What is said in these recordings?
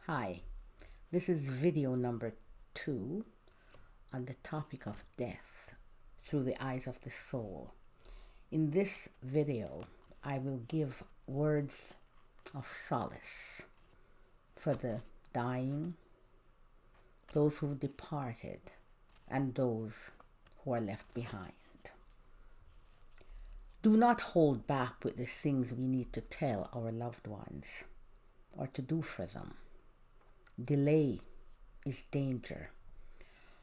Hi, this is video number 2 on the topic of death through the eyes of the soul. In this video, I will give words of solace for the dying, those who departed, and those who are left behind. Do not hold back with the things we need to tell our loved ones or to do for them. Delay is danger,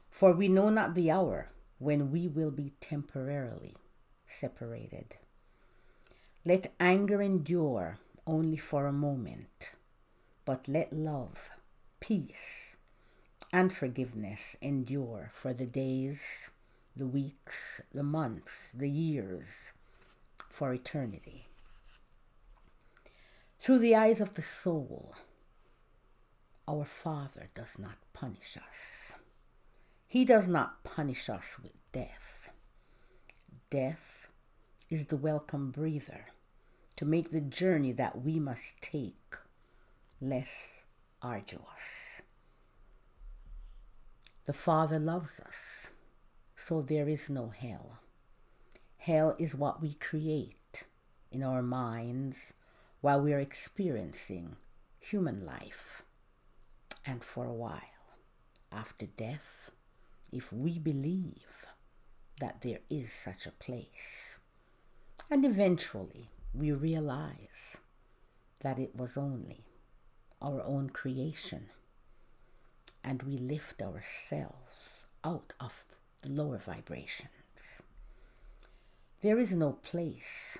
for we know not the hour when we will be temporarily separated. Let anger endure only for a moment, but let love, peace, and forgiveness endure for the days, the weeks, the months, the years, for eternity. Through the eyes of the soul, our Father does not punish us. He does not punish us with death. Death is the welcome breather to make the journey that we must take less arduous. The Father loves us, so there is no hell. Hell is what we create in our minds while we are experiencing human life. And for a while, after death, if we believe that there is such a place, and eventually we realize that it was only our own creation, and we lift ourselves out of the lower vibrations, there is no place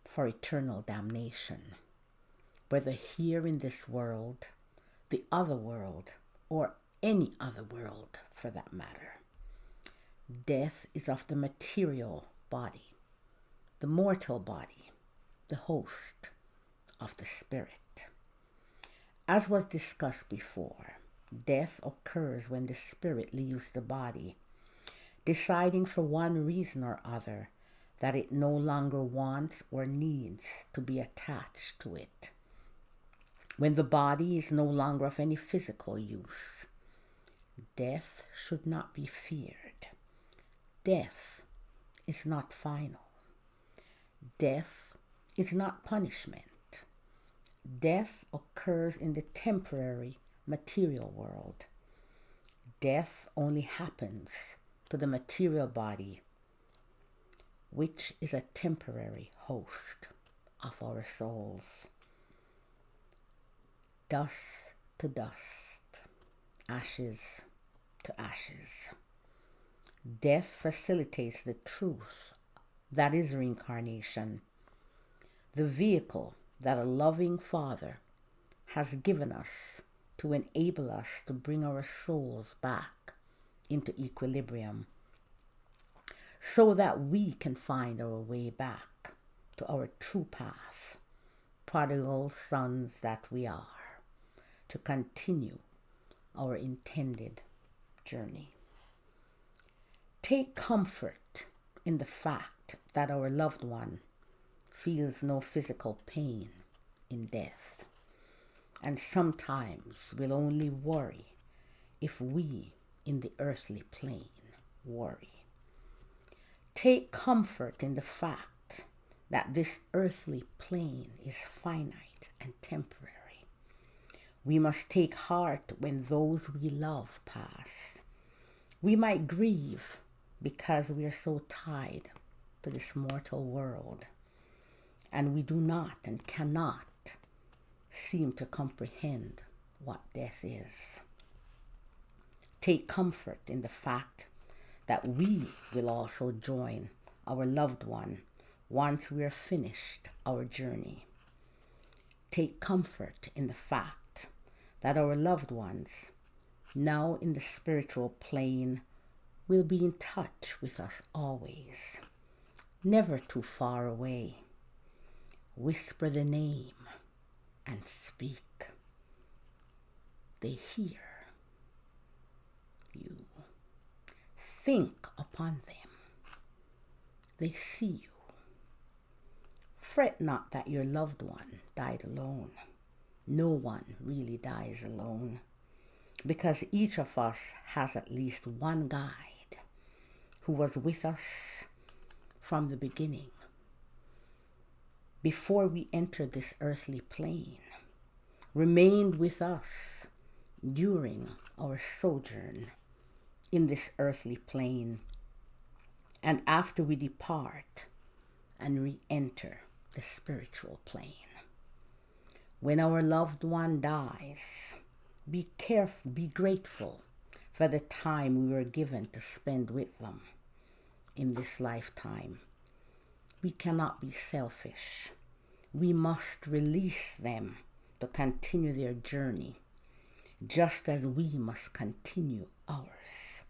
for eternal damnation, whether here in this world, the other world, or any other world for that matter. Death is of the material body, the mortal body, the host of the spirit. As was discussed before, death occurs when the spirit leaves the body, deciding for one reason or other that it no longer wants or needs to be attached to it. When the body is no longer of any physical use, death should not be feared. Death is not final. Death is not punishment. Death occurs in the temporary material world. Death only happens to the material body, which is a temporary host of our souls. Dust to dust, ashes to ashes. Death facilitates the truth that is reincarnation, the vehicle that a loving Father has given us to enable us to bring our souls back into equilibrium so that we can find our way back to our true path, prodigal sons that we are, to continue our intended journey. Take comfort in the fact that our loved one feels no physical pain in death, and sometimes will only worry if we in the earthly plane worry. Take comfort in the fact that this earthly plane is finite and temporary. We must take heart when those we love pass. We might grieve because we are so tied to this mortal world, and we do not and cannot seem to comprehend what death is. Take comfort in the fact that we will also join our loved one once we are finished our journey. Take comfort in the fact that our loved ones, now in the spiritual plane, will be in touch with us always, never too far away. Whisper the name and speak. They hear you. Think upon them. They see you. Fret not that your loved one died alone. No one really dies alone, because each of us has at least one guide who was with us from the beginning, before we entered this earthly plane, remained with us during our sojourn in this earthly plane, and after we depart and re-enter the spiritual plane. When our loved one dies, be careful, be grateful for the time we were given to spend with them in this lifetime. We cannot be selfish. We must release them to continue their journey, just as we must continue ours.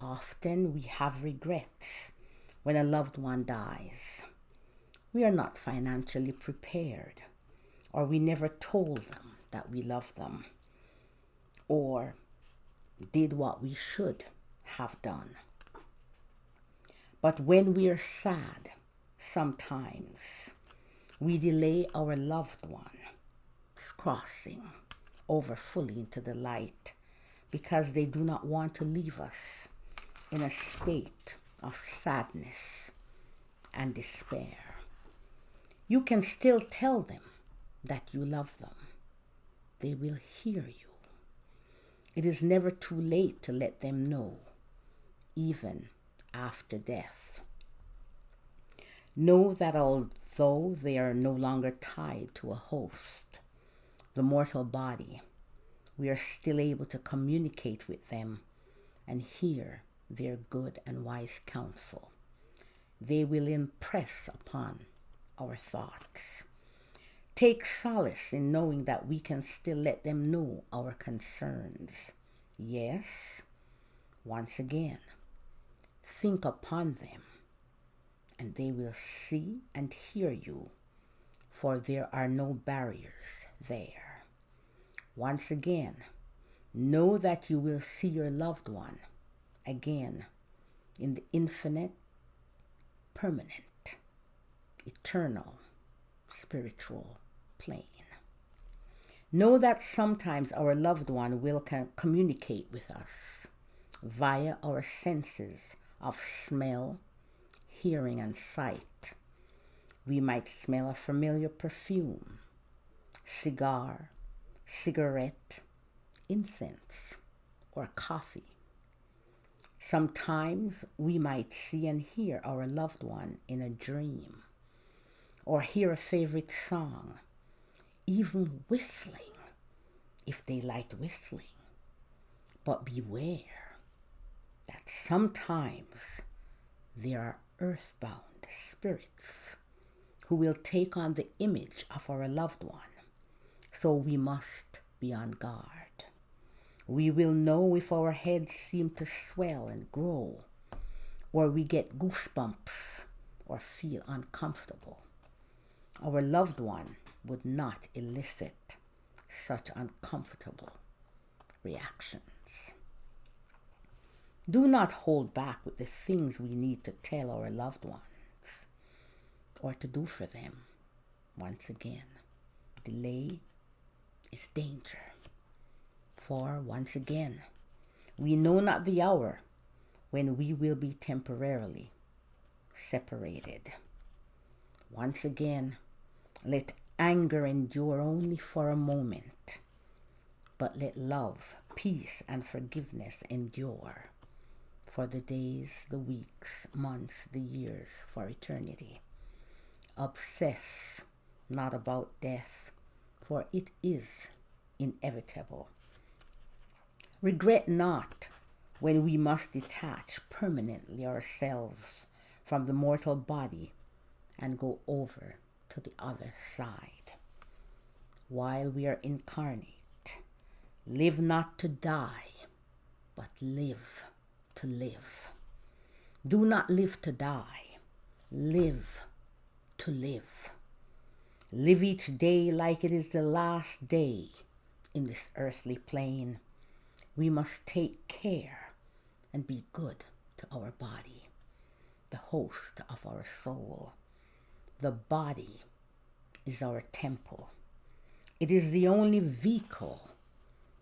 Often we have regrets when a loved one dies. We are not financially prepared, or we never told them that we love them, or did what we should have done. But when we are sad, sometimes we delay our loved one's crossing over fully into the light, because they do not want to leave us in a state of sadness and despair. You can still tell them that you love them. They will hear you. It is never too late to let them know, even after death. Know that although they are no longer tied to a host, the mortal body, we are still able to communicate with them and hear their good and wise counsel. They will impress upon our thoughts. Take solace in knowing that we can still let them know our concerns. Yes, once again, think upon them, and they will see and hear you, for there are no barriers there. Once again, know that you will see your loved one again in the infinite, permanent, eternal, spiritual plane. Know that sometimes our loved one will communicate with us via our senses of smell, hearing, and sight. We might smell a familiar perfume, cigar, cigarette, incense, or coffee. Sometimes we might see and hear our loved one in a dream, or hear a favorite song, even whistling, if they liked whistling. But beware that sometimes there are earthbound spirits who will take on the image of our loved one, so we must be on guard. We will know if our heads seem to swell and grow, or we get goosebumps or feel uncomfortable. Our loved one would not elicit such uncomfortable reactions. Do not hold back with the things we need to tell our loved ones or to do for them. Once again, delay is danger. For once again, we know not the hour when we will be temporarily separated. Once again, let anger endure only for a moment, but let love, peace, and forgiveness endure for the days, the weeks, months, the years, for eternity. Obsess not about death, for it is inevitable. Regret not when we must detach permanently ourselves from the mortal body and go over to the other side. While we are incarnate, live not to die, but live to live. Do not live to die, live to live. Live each day like it is the last day in this earthly plane. We must take care and be good to our body, the host of our soul. The body is our temple. It is the only vehicle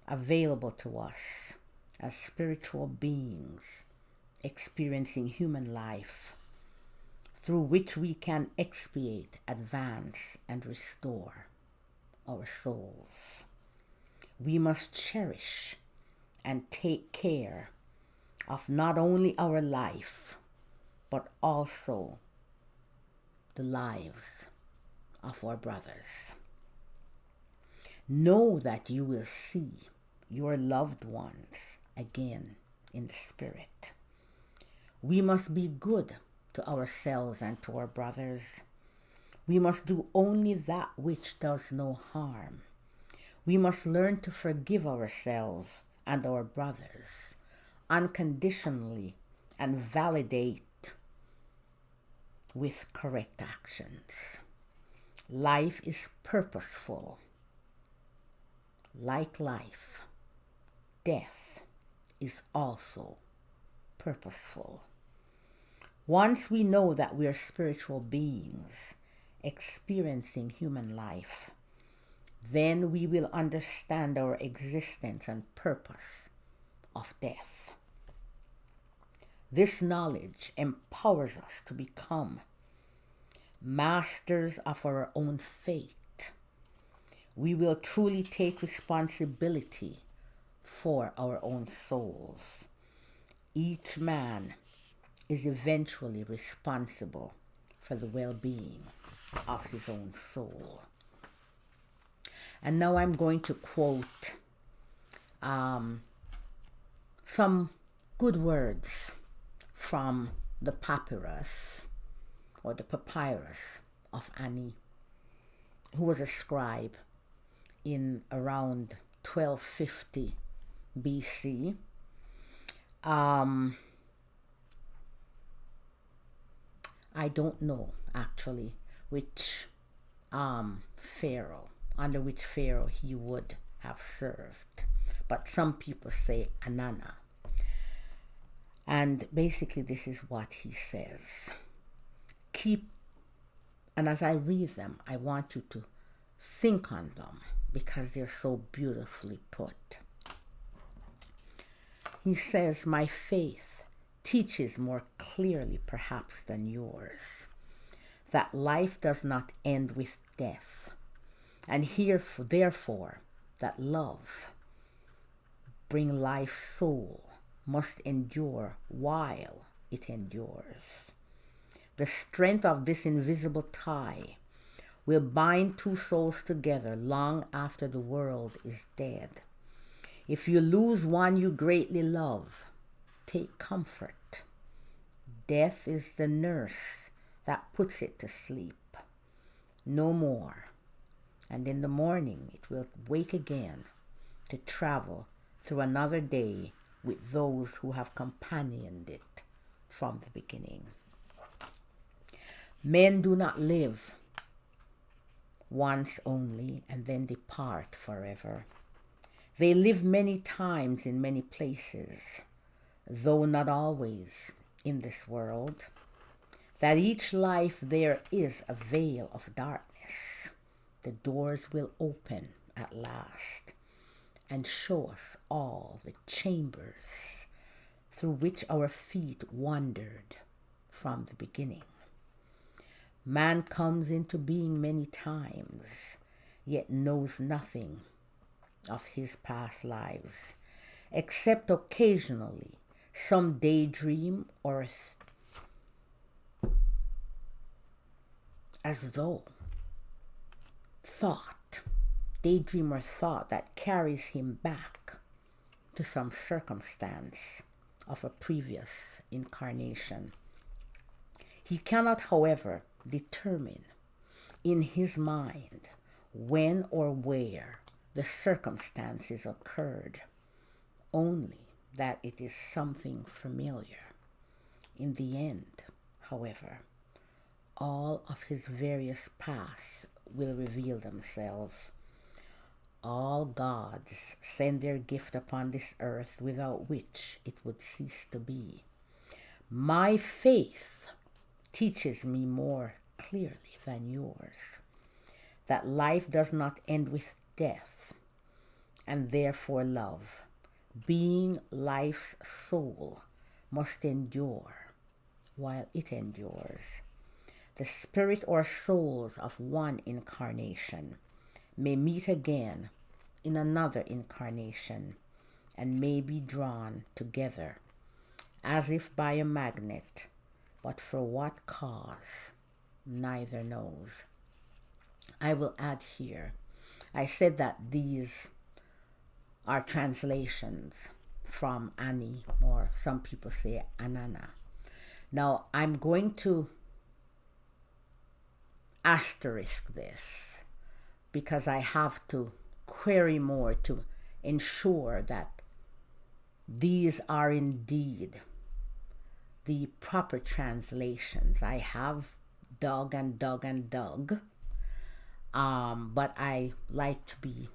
available to us as spiritual beings experiencing human life, through which we can expiate, advance, and restore our souls. We must cherish and take care of not only our life, but also the lives of our brothers. Know that you will see your loved ones again in the spirit. We must be good to ourselves and to our brothers. We must do only that which does no harm. We must learn to forgive ourselves and our brothers unconditionally and validate with correct actions. Life is purposeful. Like life, death is also purposeful. Once we know that we are spiritual beings experiencing human life, then we will understand our existence and purpose of death. This knowledge empowers us to become masters of our own fate. We will truly take responsibility for our own souls. Each man is eventually responsible for the well-being of his own soul. And now I'm going to quote some good words from the Papyrus, or the Papyrus of Ani, who was a scribe in around 1250 BC. I don't know actually which pharaoh, under which pharaoh he would have served, but some people say Anana. And basically this is what he says. And as I read them, I want you to think on them because they're so beautifully put. He says, my faith teaches more clearly perhaps than yours that life does not end with death, and therefore that love, bring life soul, must endure while it endures. The strength of this invisible tie will bind two souls together long after the world is dead. If you lose one you greatly love, take comfort. Death is the nurse that puts it to sleep. No more. And in the morning it will wake again to travel through another day with those who have companioned it from the beginning. Men do not live once only and then depart forever. They live many times in many places, though not always in this world. That each life there is a veil of darkness. The doors will open at last and show us all the chambers through which our feet wandered from the beginning. Man comes into being many times, yet knows nothing of his past lives, except occasionally some daydream or as though daydream or thought that carries him back to some circumstance of a previous incarnation. He cannot, however, determine in his mind when or where the circumstances occurred, only that it is something familiar. In the end, however, all of his various paths will reveal themselves. All gods send their gift upon this earth, without which it would cease to be. My faith teaches me more clearly than yours that life does not end with death, and therefore love, being life's soul, must endure while it endures. The spirit or souls of one incarnation may meet again in another incarnation and may be drawn together as if by a magnet, but for what cause neither knows. I will add here, I said that these are translations from Ani, or some people say Anana. Now I'm going to asterisk this because I have to query more to ensure that these are indeed the proper translations. I have dug and dug and dug, but I like to be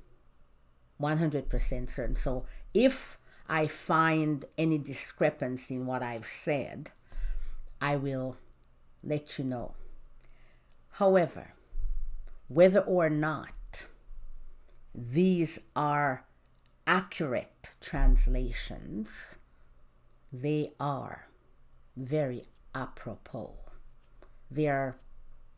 100% certain. So if I find any discrepancy in what I've said, I will let you know. However, whether or not these are accurate translations, they are very apropos. They are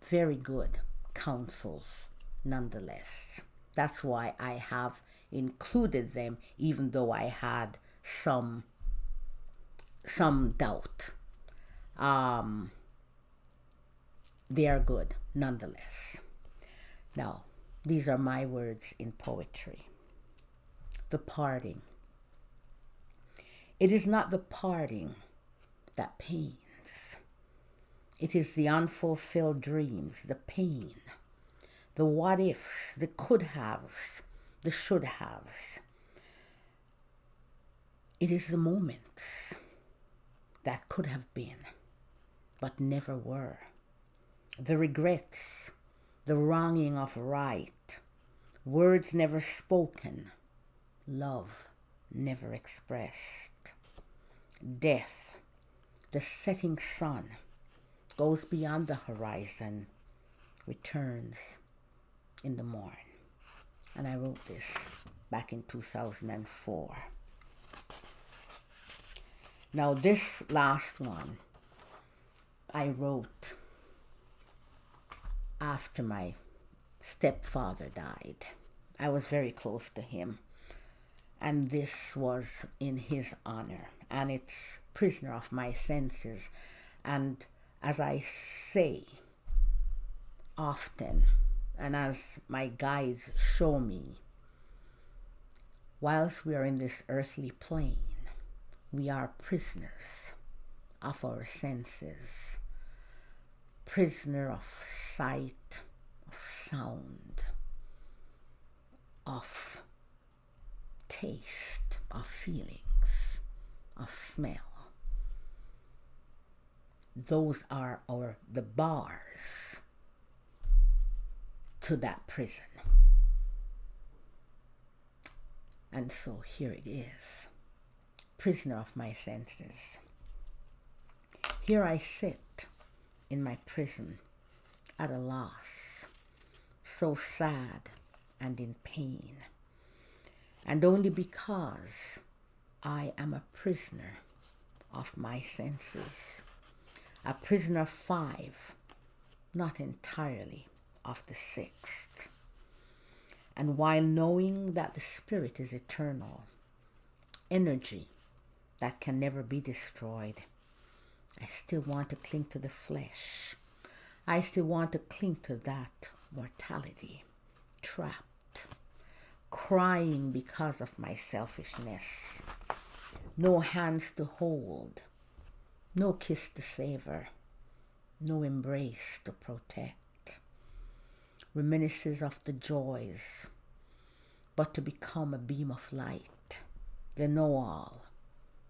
very good counsels nonetheless. That's why I have included them, even though I had some doubt. They are good nonetheless. Now, these are my words in poetry. The parting. It is not the parting that pains. It is the unfulfilled dreams, the pain, the what ifs, the could haves, the should haves. It is the moments that could have been, but never were. The regrets, the wronging of right, words never spoken, love never expressed. Death, the setting sun, goes beyond the horizon, returns in the morn. And I wrote this back in 2004. Now this last one I wrote after my stepfather died. I was very close to him, and this was in his honor, and it's Prisoner of My Senses. And as I say often, and as my guides show me, whilst we are in this earthly plane, we are prisoners of our senses, prisoner of sight, of sound, of taste, of feelings, of smell. Those are the bars to that prison. And so here it is. Prisoner of my senses. Here I sit in my prison at a loss, so sad and in pain, and only because I am a prisoner of my senses, a prisoner of 5, not entirely of the 6th. And while knowing that the spirit is eternal, energy that can never be destroyed, I still want to cling to the flesh. I still want to cling to that mortality, trapped, crying because of my selfishness. No hands to hold, no kiss to savor, no embrace to protect. Reminiscences of the joys, but to become a beam of light, the know-all,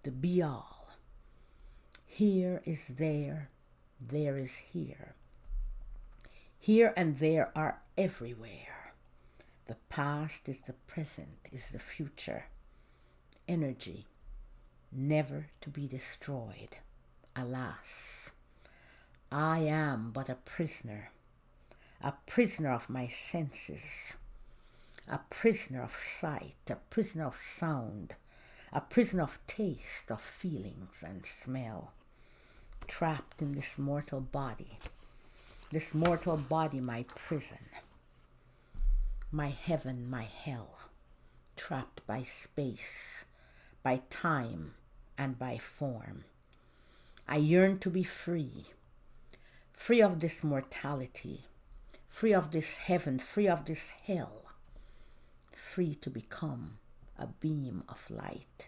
the be-all. Here is there, there is here. Here and there are everywhere. The past is the present, is the future. Energy, never to be destroyed. Alas, I am but a prisoner of my senses. a prisoner of sight, a prisoner of sound, a prisoner of taste, of feelings and smell, trapped in this mortal body my prison, my heaven, my hell, trapped by space, by time, and by form. I yearn to be free, free of this mortality, free of this heaven, free of this hell, free to become a beam of light,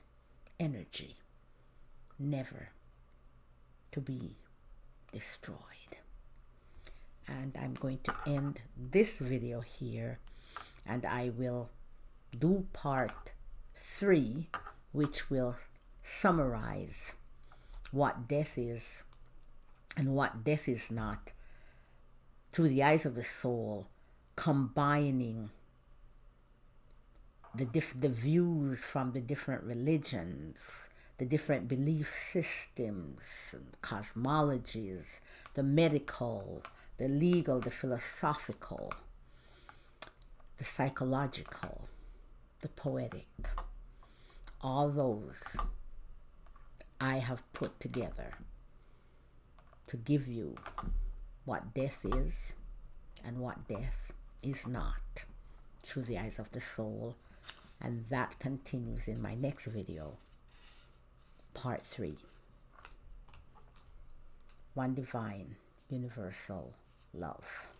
energy, never to be destroyed. And I'm going to end this video here, and I will do part 3, which will summarize what death is and what death is not through the eyes of the soul, combining the views from the different religions, the different belief systems, cosmologies, the medical, the legal, the philosophical, the psychological, the poetic. All those I have put together to give you what death is and what death is not through the eyes of the soul. And that continues in my next video, part 3. One divine, universal love.